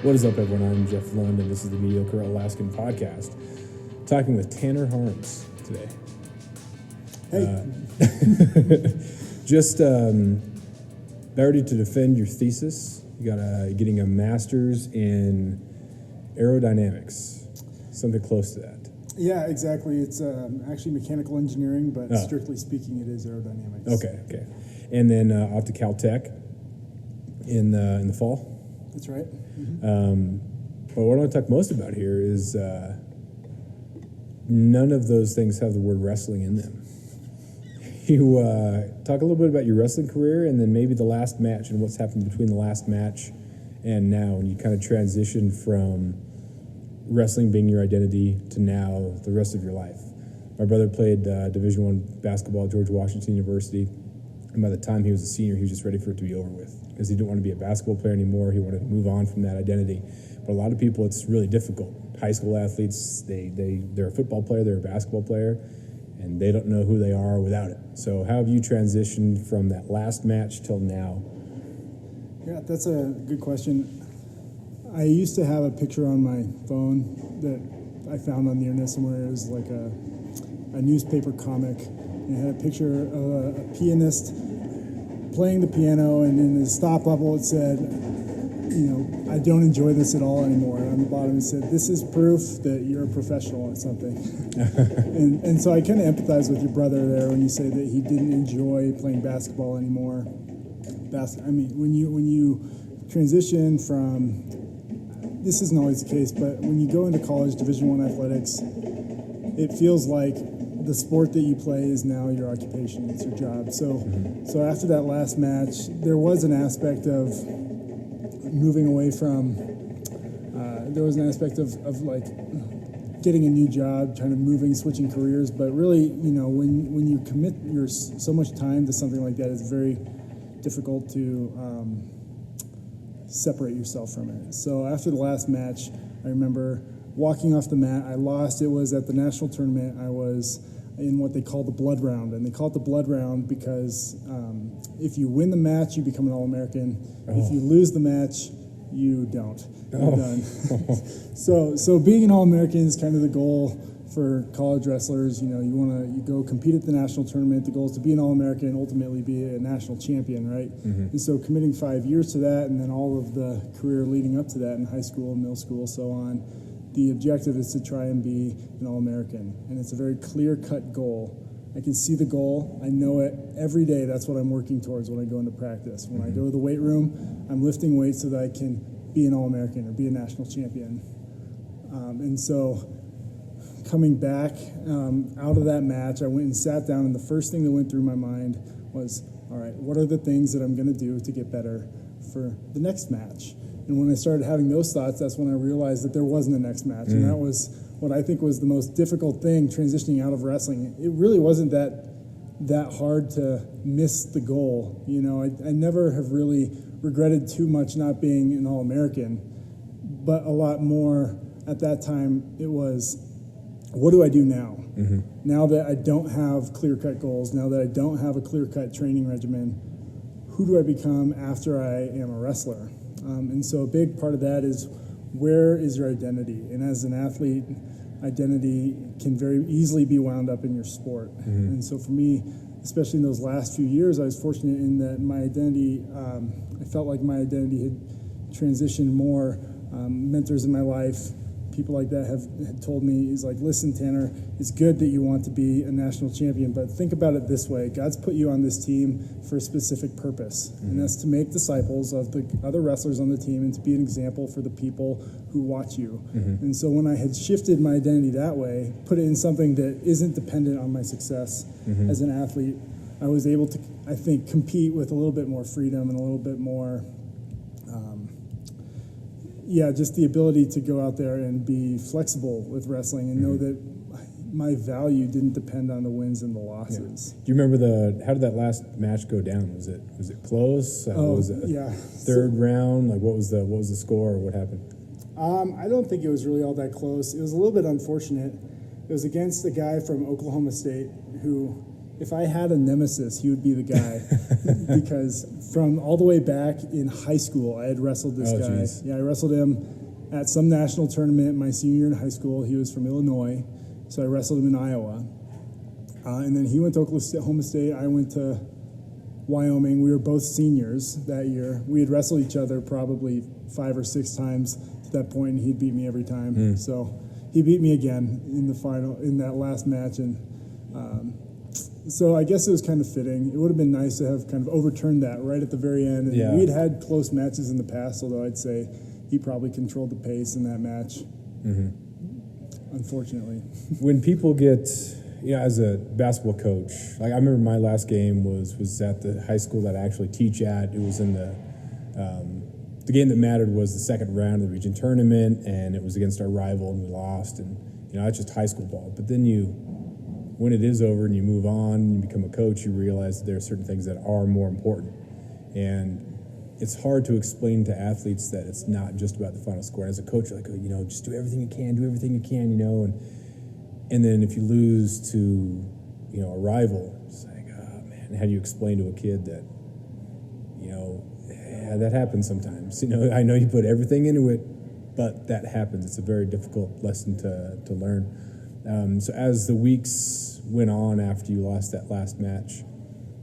What is up, everyone? I'm Jeff Lund, and this is the Mediocre Alaskan Podcast. Talking with Tanner Harms today. Hey. Just ready to defend your thesis. You got getting a master's in aerodynamics, something close to that. Yeah, exactly. It's actually mechanical engineering, but strictly speaking, it is aerodynamics. Okay. And then off to Caltech in the fall. That's right. Mm-hmm. But what I want to talk most about here is none of those things have the word wrestling in them. You talk a little bit about your wrestling career and then maybe the last match and what's happened between the last match and now, and you kind of transition from wrestling being your identity to now the rest of your life. My brother played Division I basketball at George Washington University, and by the time he was a senior, he was just ready for it to be over with because he didn't want to be a basketball player anymore. He wanted to move on from that identity. But a lot of people, it's really difficult. High school athletes, they're a football player, they're a basketball player, and they don't know who they are without it. So how have you transitioned from that last match till now? Yeah, that's a good question. I used to have a picture on my phone that I found on the internet somewhere. It was like a newspaper comic. And it had a picture of a pianist playing the piano, and in the stop bubble it said, I don't enjoy this at all anymore. And on the bottom it said, this is proof that you're a professional at something. and so I kind of empathize with your brother there when you say that he didn't enjoy playing basketball anymore. When you transition from, this isn't always the case, but when you go into college, Division I athletics, it feels like the sport that you play is now your occupation, it's your job. So after that last match, there was an aspect of moving away from, there was an aspect of like getting a new job, kind of switching careers. But really, when you commit so much time to something like that, it's very difficult to separate yourself from it. So after the last match, I remember walking off the mat. I lost. It was at the national tournament. I was in what they call the blood round. And they call it the blood round because if you win the match, you become an All-American. Oh. If you lose the match, you don't. You're done. So being an All-American is kind of the goal for college wrestlers. You go compete at the national tournament. The goal is to be an All-American and ultimately be a national champion, right? Mm-hmm. And so committing 5 years to that and then all of the career leading up to that in high school, middle school, so on, the objective is to try and be an All-American, and it's a very clear-cut goal. I can see the goal. I know it every day. That's what I'm working towards when I go into practice. When I go to the weight room, I'm lifting weights so that I can be an All-American or be a national champion. And so coming back out of that match, I went and sat down, and the first thing that went through my mind was, all right, what are the things that I'm going to do to get better for the next match? And when I started having those thoughts, that's when I realized that there wasn't a next match. And that was what I think was the most difficult thing transitioning out of wrestling. It really wasn't that hard to miss the goal. I never have really regretted too much not being an All-American, but a lot more at that time it was, what do I do now? Mm-hmm. Now that I don't have clear-cut goals, now that I don't have a clear-cut training regimen, who do I become after I am a wrestler? And so a big part of that is, where is your identity? And as an athlete, identity can very easily be wound up in your sport. Mm-hmm. And so for me, especially in those last few years, I was fortunate in that my identity, I felt like my identity had transitioned more. Mentors in my life, people like that had told me, he's like, listen, Tanner, it's good that you want to be a national champion, but think about it this way. God's put you on this team for a specific purpose, and that's to make disciples of the other wrestlers on the team and to be an example for the people who watch you. Mm-hmm. And so when I had shifted my identity that way, put it in something that isn't dependent on my success as an athlete, I was able to, I think, compete with a little bit more freedom and a little bit more just the ability to go out there and be flexible with wrestling and know that my value didn't depend on the wins and the losses. Yeah. Do you remember how did that last match go down? Was it close? Was it third round? Like what was the score or what happened? I don't think it was really all that close. It was a little bit unfortunate. It was against a guy from Oklahoma State who if I had a nemesis, he would be the guy. Because from all the way back in high school, I had wrestled this guy. Geez. Yeah, I wrestled him at some national tournament my senior year in high school. He was from Illinois, so I wrestled him in Iowa. And then he went to Oklahoma State. I went to Wyoming. We were both seniors that year. We had wrestled each other probably 5 or 6 times to that point, and he'd beat me every time. So he beat me again in the final, in that last match. And so I guess it was kind of fitting. It would have been nice to have kind of overturned that right at the very end. And we had close matches in the past, although I'd say he probably controlled the pace in that match, unfortunately. When people get... as a basketball coach, like I remember my last game was at the high school that I actually teach at. It was in the game that mattered was the second round of the region tournament, and it was against our rival, and we lost. And that's just high school ball. But then when it is over and you move on, and you become a coach, you realize that there are certain things that are more important. And it's hard to explain to athletes that it's not just about the final score. As a coach, you're like, just do everything you can, and then if you lose to, a rival, it's like, oh man, how do you explain to a kid that, that happens sometimes. I know you put everything into it, but that happens. It's a very difficult lesson to learn. So as the weeks went on after you lost that last match,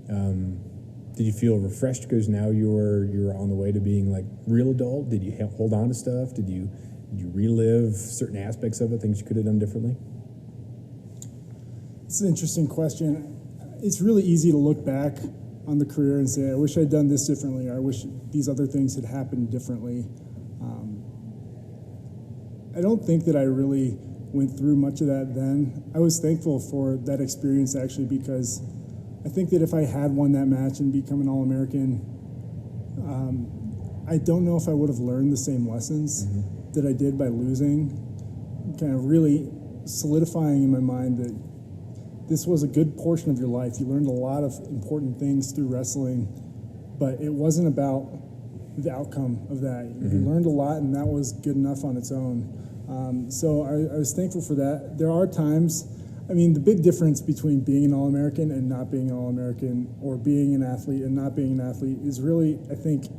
did you feel refreshed because now you're on the way to being like real adult? Did you hold on to stuff? Did you relive certain aspects of it, things you could have done differently? It's an interesting question. It's really easy to look back on the career and say, I wish I'd done this differently, or I wish these other things had happened differently. I don't think that I really went through much of that then. I was thankful for that experience, actually, because I think that if I had won that match and become an All-American, I don't know if I would have learned the same lessons that I did by losing, kind of really solidifying in my mind that this was a good portion of your life. You learned a lot of important things through wrestling, but it wasn't about the outcome of that. You learned a lot, and that was good enough on its own. So I was thankful for that. There are times, the big difference between being an All-American and not being an All-American, or being an athlete and not being an athlete, is really, I think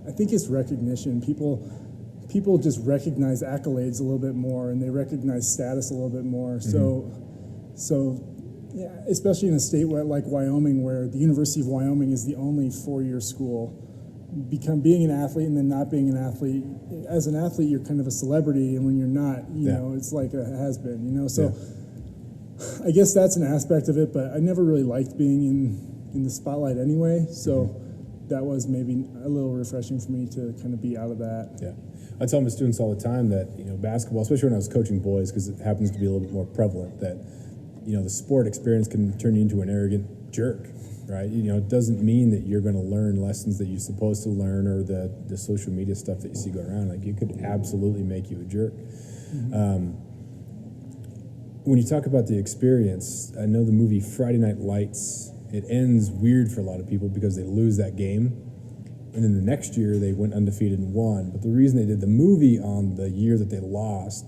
it's recognition. People just recognize accolades a little bit more, and they recognize status a little bit more. So, yeah, especially in a state like Wyoming, where the University of Wyoming is the only 4-year school, being an athlete and then not being an athlete. As an athlete, you're kind of a celebrity, and when you're not, it's like a has-been, So I guess that's an aspect of it, but I never really liked being in the spotlight anyway, so that was maybe a little refreshing for me to kind of be out of that. Yeah. I tell my students all the time that, basketball, especially when I was coaching boys, because it happens to be a little bit more prevalent, that the sport experience can turn you into an arrogant jerk, right? It doesn't mean that you're going to learn lessons that you're supposed to learn, or the social media stuff that you see going around. Like, it could absolutely make you a jerk. When you talk about the experience, I know the movie Friday Night Lights, it ends weird for a lot of people because they lose that game. And then the next year they went undefeated and won. But the reason they did the movie on the year that they lost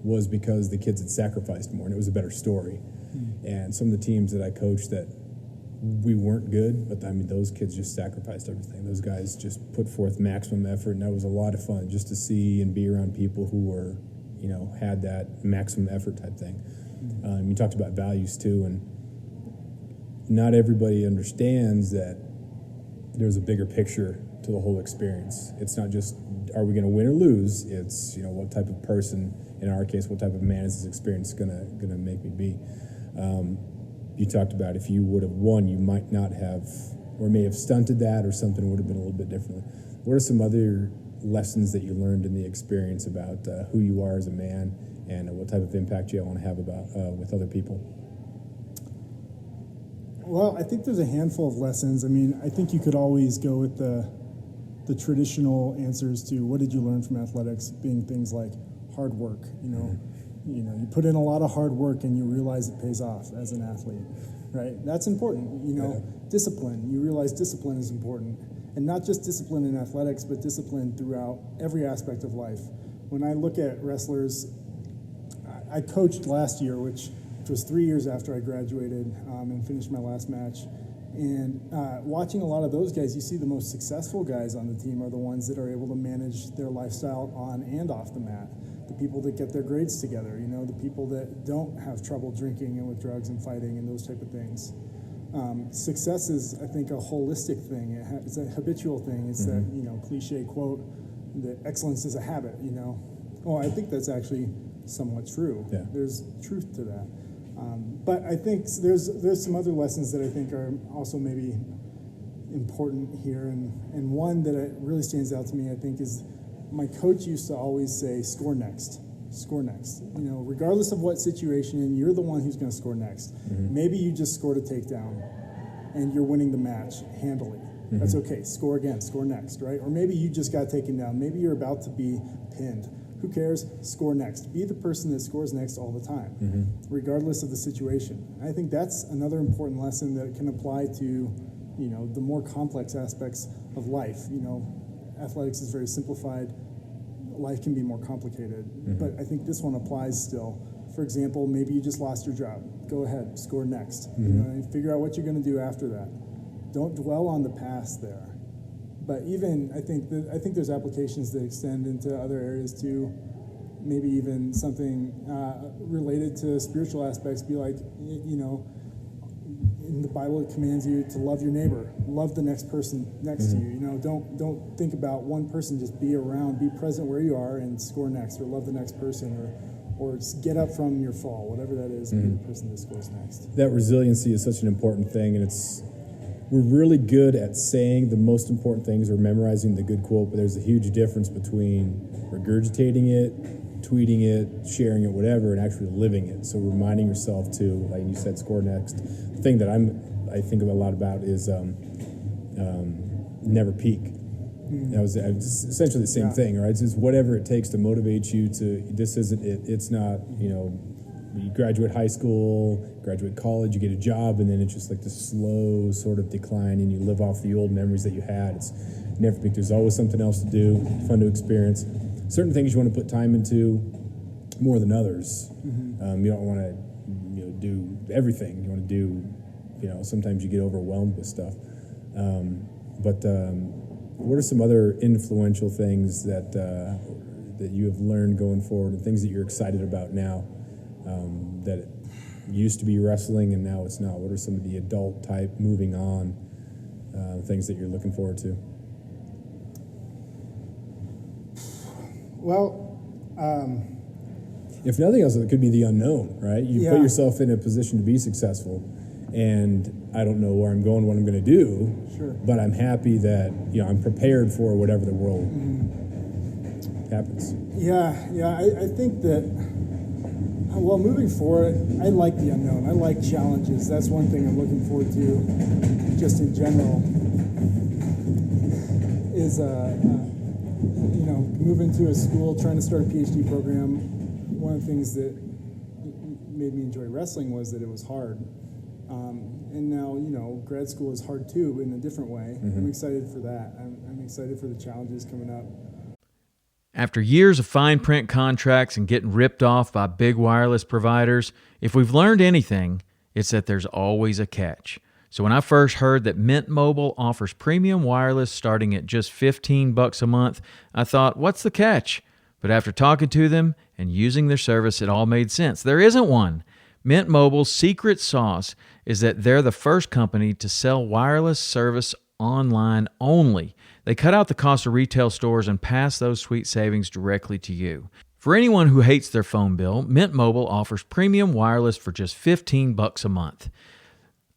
was because the kids had sacrificed more, and it was a better story. And some of the teams that I coached that we weren't good, but those kids just sacrificed everything. Those guys just put forth maximum effort, and that was a lot of fun just to see and be around people who were, had that maximum effort type thing. You talked about values too, and not everybody understands that there's a bigger picture to the whole experience. It's not just, are we going to win or lose? It's, what type of person, in our case, what type of man is this experience going to make me be? You talked about if you would have won, you might not have, or may have stunted that, or something would have been a little bit different. What are some other lessons that you learned in the experience about who you are as a man, and what type of impact you want to have with other people? Well, I think there's a handful of lessons. I think you could always go with the traditional answers to what did you learn from athletics, being things like hard work. You put in a lot of hard work and you realize it pays off as an athlete, right? That's important. Discipline. You realize discipline is important, and not just discipline in athletics, but discipline throughout every aspect of life. When I look at wrestlers, I coached last year, which which was 3 years after I graduated and finished my last match. And watching a lot of those guys, you see the most successful guys on the team are the ones that are able to manage their lifestyle on and off the mat. The people that get their grades together, the people that don't have trouble drinking and with drugs and fighting and those type of things. Success is, I think, a holistic thing. It's a habitual thing. It's that, cliche quote that excellence is a habit, Oh, I think that's actually somewhat true. Yeah. There's truth to that. But I think there's some other lessons that I think are also maybe important here. And one that really stands out to me, I think, is my coach used to always say, score next. Score next. Regardless of what situation, you're the one who's going to score next. Mm-hmm. Maybe you just scored a takedown and you're winning the match handily. Mm-hmm. That's okay. Score again. Score next, right? Or maybe you just got taken down. Maybe you're about to be pinned. Who cares? Score next. Be the person that scores next all the time, regardless of the situation. I think that's another important lesson that can apply to, the more complex aspects of life. Athletics is very simplified. Life can be more complicated, but I think this one applies still. For example, maybe you just lost your job. Go ahead, score next. And figure out what you're going to do after that. Don't dwell on the past there. But even I think there's applications that extend into other areas too. Maybe even something related to spiritual aspects. Be like, in the Bible it commands you to love your neighbor, love the next person next to you. Don't think about one person. Just be around, be present where you are, and score next, or love the next person, or just get up from your fall, whatever that is. Be the person that scores next. That resiliency is such an important thing, and we're really good at saying the most important things or memorizing the good quote, but there's a huge difference between regurgitating it, tweeting it, sharing it, whatever, and actually living it. So reminding yourself to, like you said, score next. The thing that I think a lot about is never peak. That was essentially the same thing, right? It's just whatever it takes to motivate you to, this isn't it. It's not, you graduate high school, graduate college, you get a job, and then it's just like this slow sort of decline, and you live off the old memories that you had. It's never peak. There's always something else to do, fun to experience. Certain things you want to put time into more than others. You don't want to, do everything. You want to do, sometimes you get overwhelmed with stuff. But what are some other influential things that you have learned going forward, and things that you're excited about now that it used to be wrestling and now it's not? What are some of the adult type moving on things that you're looking forward to? Well, if nothing else, it could be the unknown, right? You put yourself in a position to be successful, and I don't know where I'm going, what I'm going to do, but I'm happy that I'm prepared for whatever the world happens. I think that, moving forward, I like the unknown. I like challenges. That's one thing I'm looking forward to, just in general, is moving to a school, trying to start a PhD program. One of the things that made me enjoy wrestling was that it was hard. And now, grad school is hard too in a different way. I'm excited for that. I'm excited for the challenges coming up. After years of fine print contracts and getting ripped off by big wireless providers, if we've learned anything, it's that there's always a catch. So when I first heard that Mint Mobile offers premium wireless starting at just $15 a month, I thought, what's the catch? But after talking to them and using their service, it all made sense. There isn't one. Mint Mobile's secret sauce is that they're the first company to sell wireless service online only. They cut out the cost of retail stores and pass those sweet savings directly to you. For anyone who hates their phone bill, Mint Mobile offers premium wireless for just $15 a month.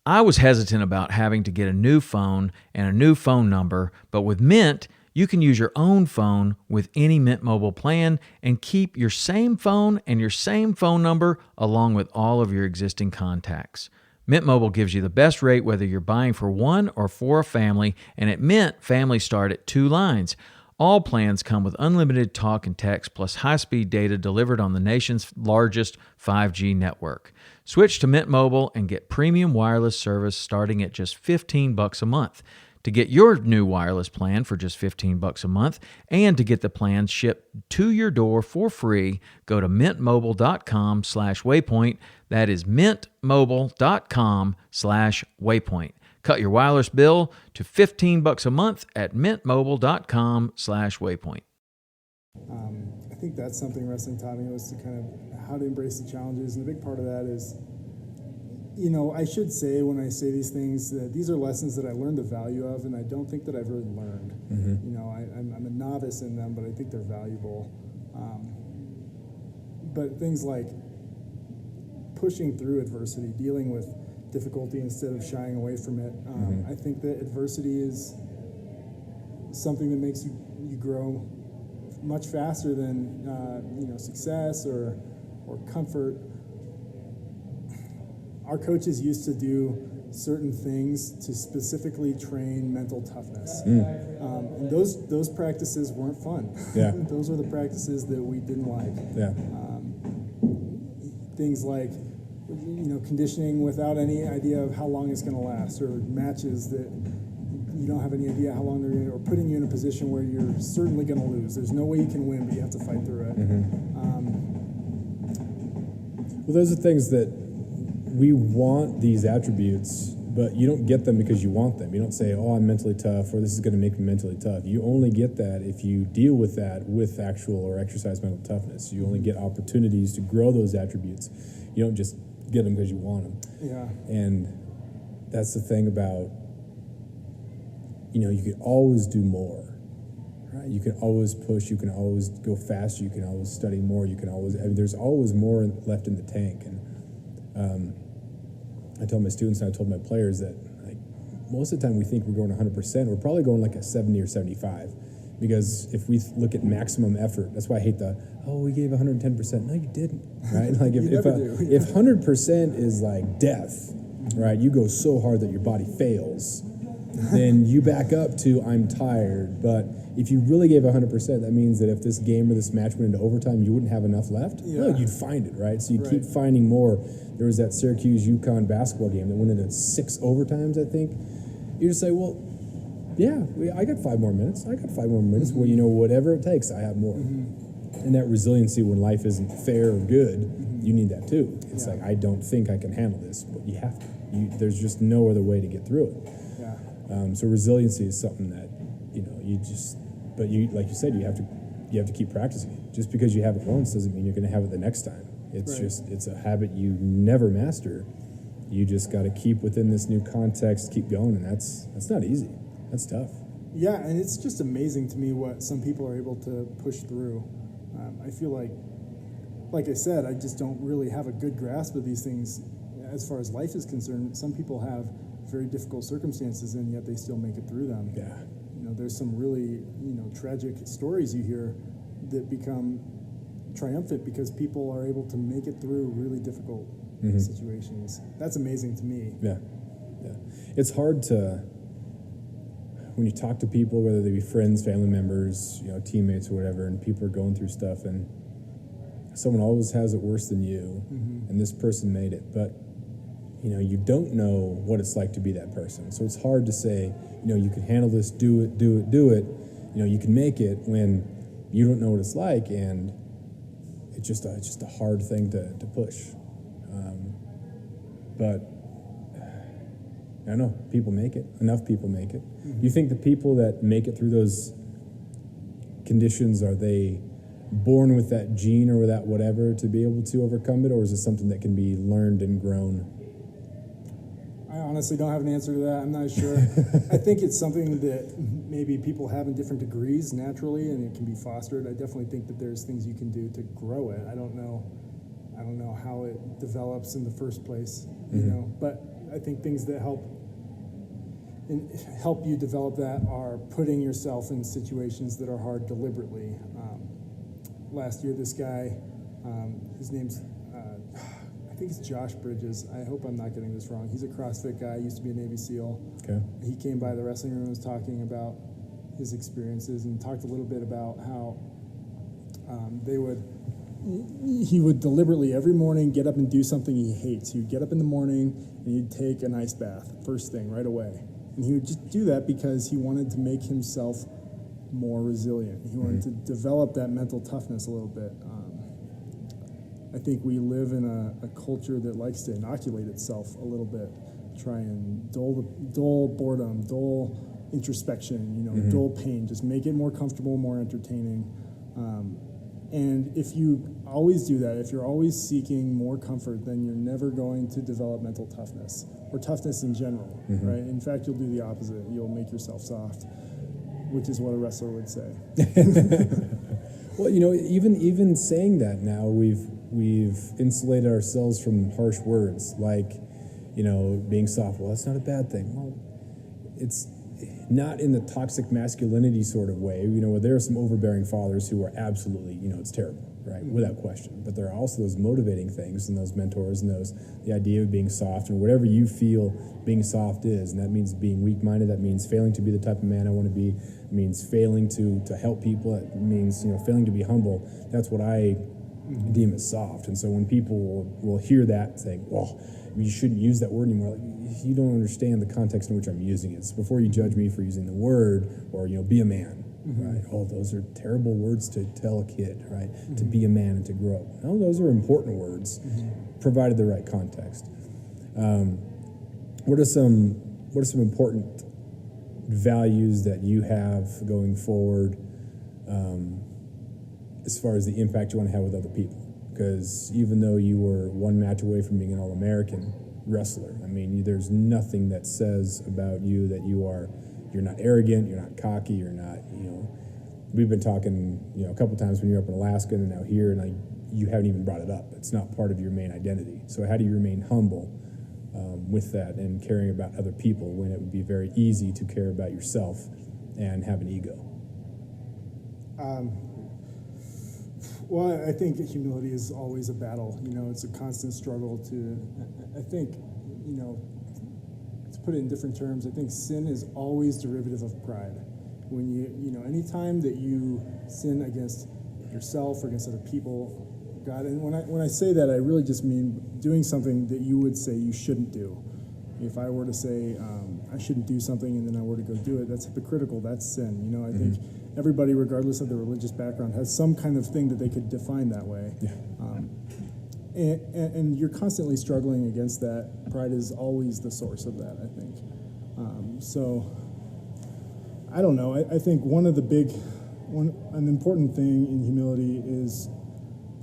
I was hesitant about having to get a new phone and a new phone number, but with Mint, you can use your own phone with any Mint Mobile plan and keep your same phone and your same phone number along with all of your existing contacts. Mint Mobile gives you the best rate whether you're buying for one or for a family, and at Mint, families start at 2 lines. All plans come with unlimited talk and text plus high-speed data delivered on the nation's largest 5G network. Switch to Mint Mobile and get premium wireless service starting at just $15 a month. To get your new wireless plan for just $15 a month and to get the plans shipped to your door for free, go to mintmobile.com/waypoint. That is mintmobile.com/waypoint. Cut your wireless bill to $15 a month at mintmobile.com/waypoint. I think that's something wrestling taught me, was to kind of how to embrace the challenges. And a big part of that is, I should say when I say these things that these are lessons that I learned the value of, and I don't think that I've really learned. I'm a novice in them, but I think they're valuable. But things like pushing through adversity, dealing with difficulty instead of shying away from it. I think that adversity is something that makes you grow much faster than success or comfort. Our coaches used to do certain things to specifically train mental toughness, and those practices weren't fun. Yeah. Those were the practices that we didn't like. Yeah. Things like conditioning without any idea of how long it's going to last, or matches that you don't have any idea how long they're going to, or putting you in a position where you're certainly going to lose. There's no way you can win, but you have to fight through it. Well, those are things that we want, these attributes, but you don't get them because you want them. You don't say, oh, I'm mentally tough, or this is going to make me mentally tough. You only get that if you deal with that with actual or exercise mental toughness. You only get opportunities to grow those attributes. You don't just get them because you want them. Yeah. And that's the thing about, you can always do more, right? You can always push, you can always go faster, you can always study more, there's always more left in the tank. And I tell my students and I told my players that most of the time we think we're going 100%, we're probably going like a 70 or 75. Because if we look at maximum effort, that's why I hate we gave 110%. No, you didn't, right? Like if 100% is like death, right? You go so hard that your body fails, then you back up to I'm tired. But if you really gave 100%, that means that if this game or this match went into overtime, you wouldn't have enough left. Yeah. No, you'd find it, right? So you keep finding more. There was that Syracuse-UConn basketball game that went into 6 overtimes, I think. You just say, well, yeah, I got 5 more minutes. Well, whatever it takes, I have more. And that resiliency when life isn't fair or good, you need that too. It's like, I don't think I can handle this, but you have to. There's just no other way to get through it. Yeah. So resiliency is something that, like you said, you have to keep practicing it. Just because you have it once doesn't mean you're going to have it the next time. It's a habit you never master. You just got to keep within this new context, keep going, and that's not easy. That's tough. Yeah, and it's just amazing to me what some people are able to push through. I feel like I said, I just don't really have a good grasp of these things as far as life is concerned. Some people have very difficult circumstances, and yet they still make it through them. Yeah. There's some really, tragic stories you hear that become triumphant because people are able to make it through really difficult situations. That's amazing to me. Yeah. It's hard to, when you talk to people, whether they be friends, family members, teammates or whatever, and people are going through stuff, and someone always has it worse than you, and this person made it, but you don't know what it's like to be that person. So it's hard to say, you can handle this, do it. You can make it when you don't know what it's like, and it's just a hard thing to push. But I don't know, people make it. Enough people make it. You think the people that make it through those conditions, are they born with that gene or with that whatever to be able to overcome it, or is it something that can be learned and grown? I honestly don't have an answer to that. I'm not sure. I think it's something that maybe people have in different degrees naturally, and it can be fostered. I definitely think that there's things you can do to grow it. I don't know how it develops in the first place, but I think things that help you develop that are putting yourself in situations that are hard deliberately. Last year, this guy, his name's, I think it's Josh Bridges. I hope I'm not getting this wrong. He's a CrossFit guy, used to be a Navy SEAL. Okay. He came by the wrestling room and was talking about his experiences and talked a little bit about how he would deliberately every morning get up and do something he hates. He'd get up in the morning and he'd take an ice bath first thing right away. And he would just do that because he wanted to make himself more resilient. He wanted to develop that mental toughness a little bit. I think we live in a culture that likes to inoculate itself a little bit, try and dull boredom, dull introspection, dull pain, just make it more comfortable, more entertaining. And if you always do that, if you're always seeking more comfort, then you're never going to develop mental toughness or toughness in general, right? In fact, you'll do the opposite. You'll make yourself soft, which is what a wrestler would say. Well, even saying that now, we've insulated ourselves from harsh words like, being soft. Well, that's not a bad thing. Well, it's not in the toxic masculinity sort of way, where there are some overbearing fathers who are absolutely, it's terrible, right? Without question. But there are also those motivating things and those mentors and the idea of being soft and whatever you feel being soft is. And that means being weak-minded. That means failing to be the type of man I want to be. It means failing to help people. It means, failing to be humble. That's what I deem as soft. And so when people will hear that saying, well, you shouldn't use that word anymore, you don't understand the context in which I'm using it. So before you judge me for using the word or, be a man, right? Oh, those are terrible words to tell a kid, right? To be a man and to grow up. No, those are important words, provided the right context. What are some important values that you have going forward as far as the impact you want to have with other people? Because even though you were one match away from being an All-American wrestler, there's nothing that says about you that you're not arrogant, you're not cocky, you're not, we've been talking, a couple times when you're up in Alaska and now here, and you haven't even brought it up. It's not part of your main identity. So how do you remain humble with that and caring about other people when it would be very easy to care about yourself and have an ego? Well, I think humility is always a battle. It's a constant struggle I think, to put it in different terms, I think sin is always derivative of pride. When anytime that you sin against yourself or against other people, God, and when I say that, I really just mean doing something that you would say you shouldn't do. If I were to say I shouldn't do something and then I were to go do it, that's hypocritical. That's sin. I think everybody, regardless of their religious background, has some kind of thing that they could define that way. Yeah. And you're constantly struggling against that. Pride is always the source of that, I think. So I don't know. I think an important thing in humility is,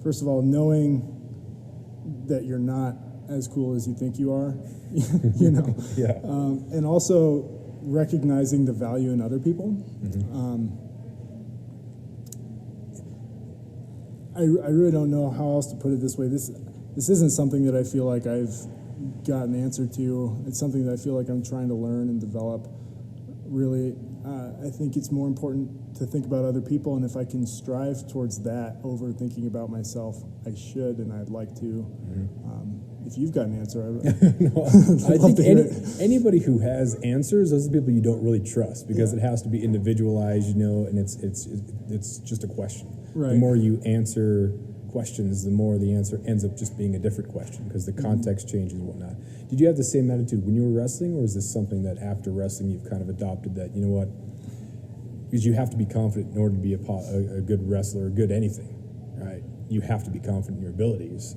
first of all, knowing that you're not as cool as you think you are, Yeah. And also recognizing the value in other people. I really don't know how else to put it this way. This isn't something that I feel like I've got an answer to. It's something that I feel like I'm trying to learn and develop. Really, I think it's more important to think about other people, and if I can strive towards that over thinking about myself, I should, and I'd like to. If you've got an answer, I think anybody who has answers, those are the people you don't really trust because it has to be individualized, and it's just a question. Right. The more you answer questions, the more the answer ends up just being a different question because the context changes and whatnot. Did you have the same attitude when you were wrestling, or is this something that after wrestling you've kind of adopted that, because you have to be confident in order to be a good wrestler or good anything, right? You have to be confident in your abilities.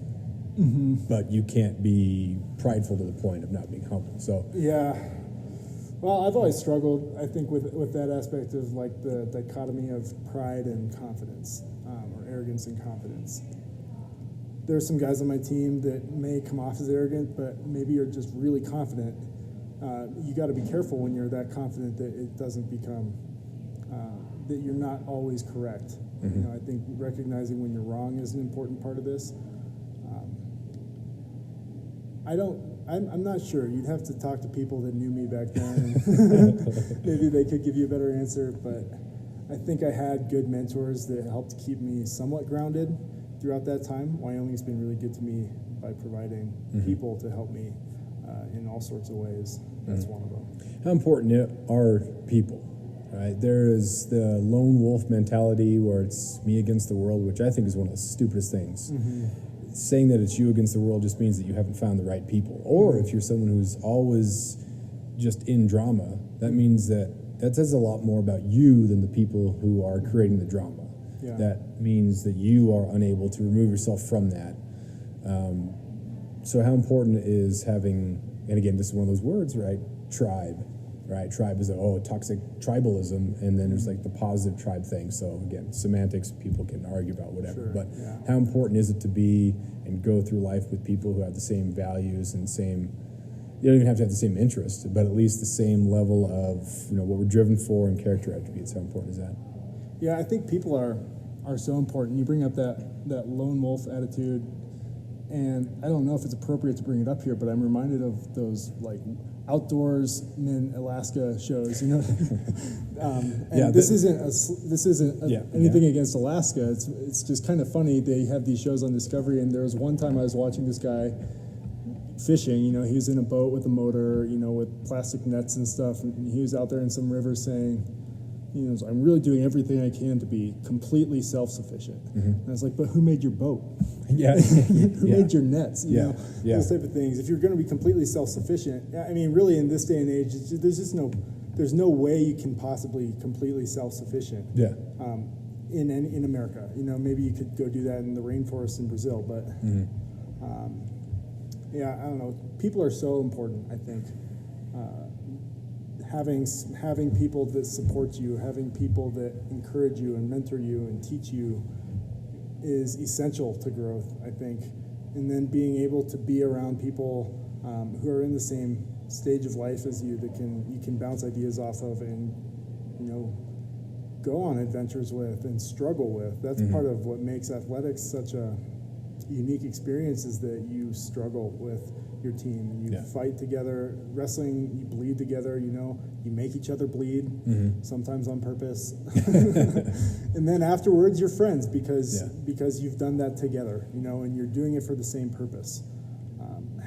But you can't be prideful to the point of not being humble. So yeah, well, I've always struggled, I think, with that aspect of like the dichotomy of pride and confidence, or arrogance and confidence. There are some guys on my team that may come off as arrogant, but maybe you're just really confident. You got to be careful when you're that confident that it doesn't become that you're not always correct. I think recognizing when you're wrong is an important part of this. I'm not sure. You'd have to talk to people that knew me back then. And maybe they could give you a better answer, but I think I had good mentors that helped keep me somewhat grounded throughout that time. Wyoming's been really good to me by providing people to help me in all sorts of ways. That's one of them. How important are people? Right? There is the lone wolf mentality where it's me against the world, which I think is one of the stupidest things. Saying that it's you against the world just means that you haven't found the right people. Or if you're someone who's always just in drama, that means that says a lot more about you than the people who are creating the drama. Yeah. That means that you are unable to remove yourself from that. So how important is having, and again, this is one of those words, right? Tribe, right? Tribe is toxic tribalism, and then there's like the positive tribe thing. So again, semantics, people can argue about whatever, Sure, but yeah. how important is it to be and go through life with people who have the same values and same, you don't even have to have the same interests, but at least the same level of, what we're driven for and character attributes. How important is that? Yeah, I think people are so important. You bring up that lone wolf attitude, and I don't know if it's appropriate to bring it up here, but I'm reminded of those like outdoorsmen Alaska shows, and Yeah, this isn't anything against Alaska. It's just kind of funny. They have these shows on Discovery, and there was one time I was watching this guy fishing. He was in a boat with a motor, with plastic nets and stuff, and he was out there in some river saying, I'm really doing everything I can to be completely self-sufficient. Mm-hmm. And I was like, but who made your boat? Yeah. Who made your nets? Those type of things. If you're going to be completely self-sufficient, I mean, really in this day and age, there's no way you can possibly completely self-sufficient. Yeah. In America, maybe you could go do that in the rainforest in Brazil, but I don't know. People are so important, I think. Having people that support you, having people that encourage you and mentor you and teach you is essential to growth, I think. And then being able to be around people who are in the same stage of life as you that you can bounce ideas off of and go on adventures with and struggle with. That's part of what makes athletics such a unique experience, is that you struggle with your team and you fight together. Wrestling, you bleed together, you make each other bleed, sometimes on purpose. And then afterwards you're friends because you've done that together, and you're doing it for the same purpose.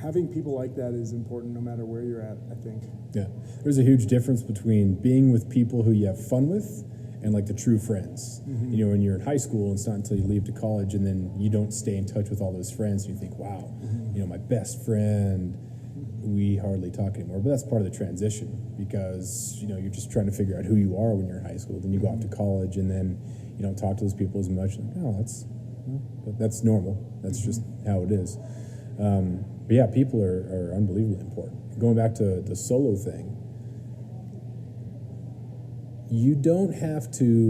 Having people like that is important no matter where you're at, I think. Yeah. There's a huge difference between being with people who you have fun with and like the true friends. When you're in high school, it's not until you leave to college and then you don't stay in touch with all those friends and you think, wow, my best friend, we hardly talk anymore. But that's part of the transition because, you're just trying to figure out who you are when you're in high school. Then you go off to college and then you don't talk to those people as much. Like, that's normal. That's just how it is. But yeah, people are unbelievably important. Going back to the solo thing, you don't have to